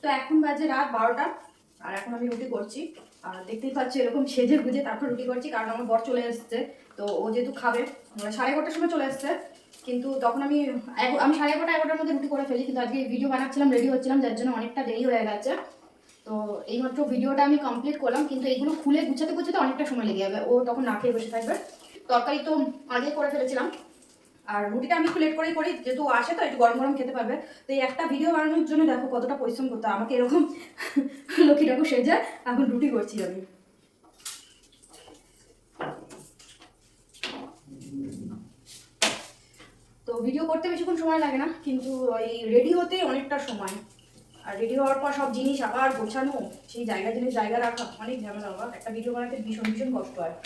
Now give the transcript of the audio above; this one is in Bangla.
তো এখন বাজে রাত 12টা আর এখন আমি রুটি করছি। আর দেখতেই পাচ্ছি এরকম সেজে গুজে তারপর রুটি করছি, কারণ আমার বর চলে এসছে। তো ও যেহেতু খাবে 11:30টার সময় চলে এসছে, কিন্তু তখন আমি 11:30-11টার মধ্যে রুটি করে ফেলি। কিন্তু আজকে ভিডিও বানাচ্ছিলাম, রেডি হচ্ছিলাম, যার জন্য অনেকটা দেরি হয়ে গেছে। তো এইমাত্র ভিডিওটা আমি কমপ্লিট করলাম, কিন্তু এইগুলো খুলে গুছাতে গুছাতে অনেকটা সময় লেগে যাবে। ও তখন না খেয়ে বসে থাকবে। তরকারি তো আগে করে ফেলেছিলাম, আর রুটিটা আমি একটু লেট করেই করি, যেহেতু আসে তো একটু গরম গরম খেতে পারবে। তো এই একটা ভিডিও বানানোর জন্য দেখো কতটা পরিশ্রম করতে হয় আমাকে, এরকম লক্ষ্মী ঠাকুর সেজে এখন রুটি করছি আমি। তো ভিডিও করতে বেশিক্ষণ সময় লাগে না, কিন্তু ওই রেডি হতে অনেকটা সময়। আর রেডি হওয়ার পর সব জিনিস আবার গোছানো, সেই জায়গা জিনিস জায়গা রাখা, অনেক ঝামেলা। বাবা একটা ভিডিও বানাতে ভীষণ ভীষণ কষ্ট হয়।